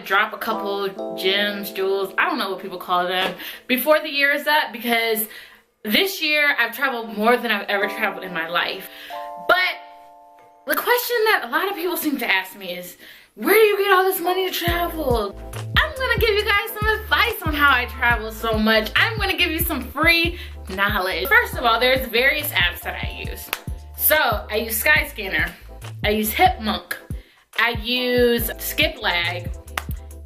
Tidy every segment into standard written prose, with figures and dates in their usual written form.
drop a couple gems, jewels, I don't know what people call them, before the year is up, because this year I've traveled more than I've ever traveled in my life. But the question that a lot of people seem to ask me is, where do you get all this money to travel? I'm gonna give you guys some advice on how I travel so much. I'm gonna give you some free knowledge. First of all, there's various apps that I use. So I use Skyscanner, I use Hipmunk, I use Skiplag,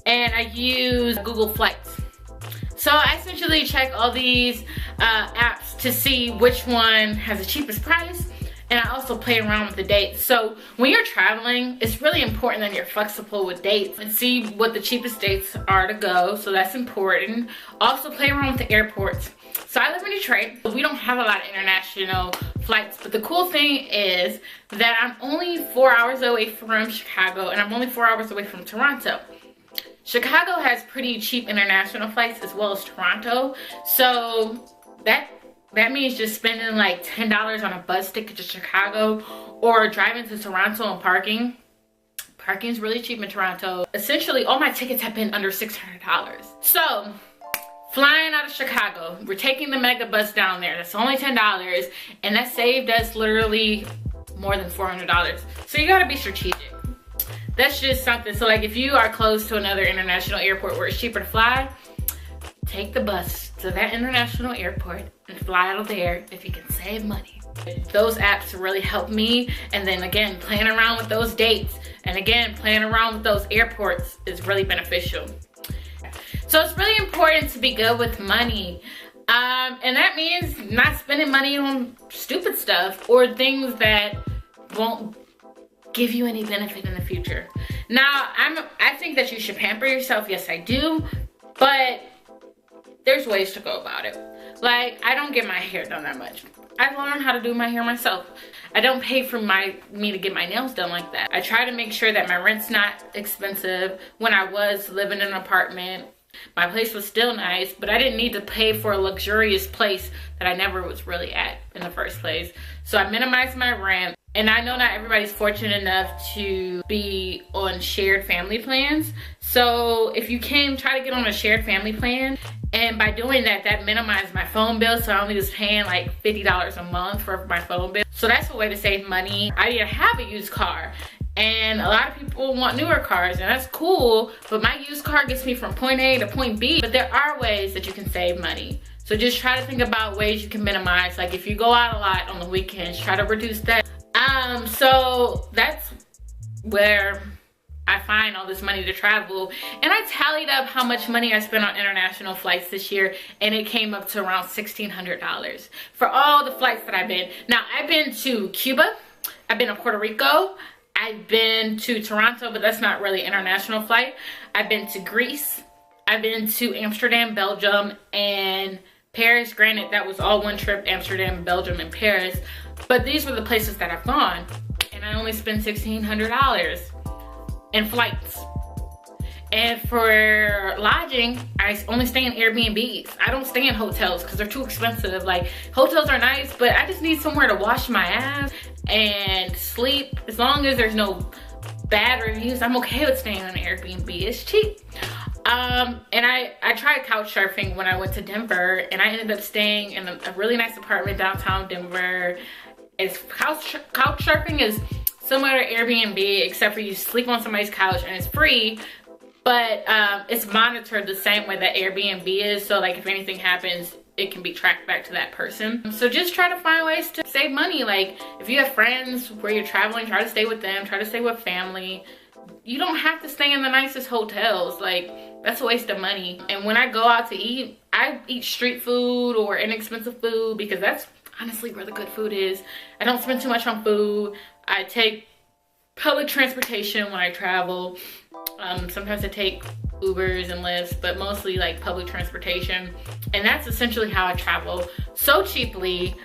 and I use Google Flights. So I essentially check all these apps to see which one has the cheapest price, and I also play around with the dates. So when you're traveling, it's really important that you're flexible with dates and see what the cheapest dates are to go, so that's important. Also play around with the airports. So I live in Detroit. We don't have a lot of international flights, but the cool thing is that I'm only 4 hours away from Chicago, and I'm only 4 hours away from Toronto. Chicago has pretty cheap international flights as well as Toronto. So that means just spending like $10 on a bus ticket to Chicago or driving to Toronto and parking. Parking is really cheap in Toronto. Essentially, all my tickets have been under $600. So flying out of Chicago, we're taking the mega bus down there. That's only $10, and that saved us literally more than $400. So you gotta be strategic. That's just something. So like if you are close to another international airport where it's cheaper to fly, take the bus to that international airport and fly out of there if you can save money. Those apps really help me. And then again, playing around with those dates, and again, playing around with those airports is really beneficial. So it's really important to be good with money. And that means not spending money on stupid stuff or things that won't give you any benefit in the future. Now, I think that you should pamper yourself. Yes, I do. But there's ways to go about it. Like, I don't get my hair done that much. I learned how to do my hair myself. I don't pay for me to get my nails done like that. I try to make sure that my rent's not expensive. When I was living in an apartment, my place was still nice, but I didn't need to pay for a luxurious place that I never was really at in the first place. So I minimized my rent. And I know not everybody's fortunate enough to be on shared family plans. So if you can, try to get on a shared family plan. And by doing that, that minimized my phone bill. So I only was paying like $50 a month for my phone bill. So that's a way to save money. I didn't have a used car. And a lot of people want newer cars, and that's cool. But my used car gets me from point A to point B. But there are ways that you can save money. So just try to think about ways you can minimize. Like if you go out a lot on the weekends, try to reduce that. So that's where I find all this money to travel. And I tallied up how much money I spent on international flights this year, and it came up to around $1,600 for all the flights that I've been. Now, I've been to Cuba, I've been to Puerto Rico, I've been to Toronto, but that's not really an international flight. I've been to Greece, I've been to Amsterdam, Belgium, and Paris. Granted, that was all one trip, Amsterdam, Belgium, and Paris. But these were the places that I've gone, and I only spent $1,600 in flights. And for lodging, I only stay in Airbnbs. I don't stay in hotels because they're too expensive. Like, hotels are nice, but I just need somewhere to wash my ass and sleep. As long as there's no bad reviews, I'm okay with staying on an Airbnb. It's cheap. And I tried couch surfing when I went to Denver, and I ended up staying in a really nice apartment downtown Denver. Couch surfing is similar to Airbnb, except for you sleep on somebody's couch and it's free, but it's monitored the same way that Airbnb is. So like if anything happens, it can be tracked back to that person. So just try to find ways to save money. Like if you have friends where you're traveling, try to stay with them, try to stay with family. You don't have to stay in the nicest hotels. Like, that's a waste of money. And when I go out to eat, I eat street food or inexpensive food because that's honestly where the good food is. I don't spend too much on food. I take public transportation when I travel. Sometimes I take Ubers and Lyfts, but mostly like public transportation. And that's essentially how I travel so cheaply,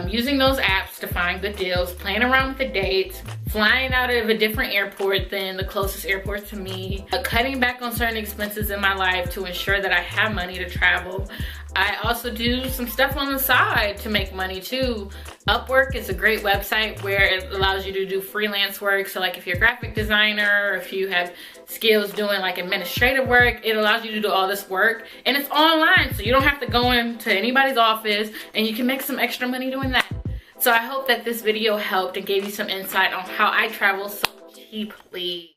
using those apps to find good deals, playing around with the dates, flying out of a different airport than the closest airport to me, cutting back on certain expenses in my life to ensure that I have money to travel. I also do some stuff on the side to make money too. Upwork is a great website where it allows you to do freelance work. So like if you're a graphic designer, or if you have skills doing like administrative work, it allows you to do all this work, and it's online, so you don't have to go into anybody's office, and you can make some extra money doing that. So I hope that this video helped and gave you some insight on how I travel so cheaply.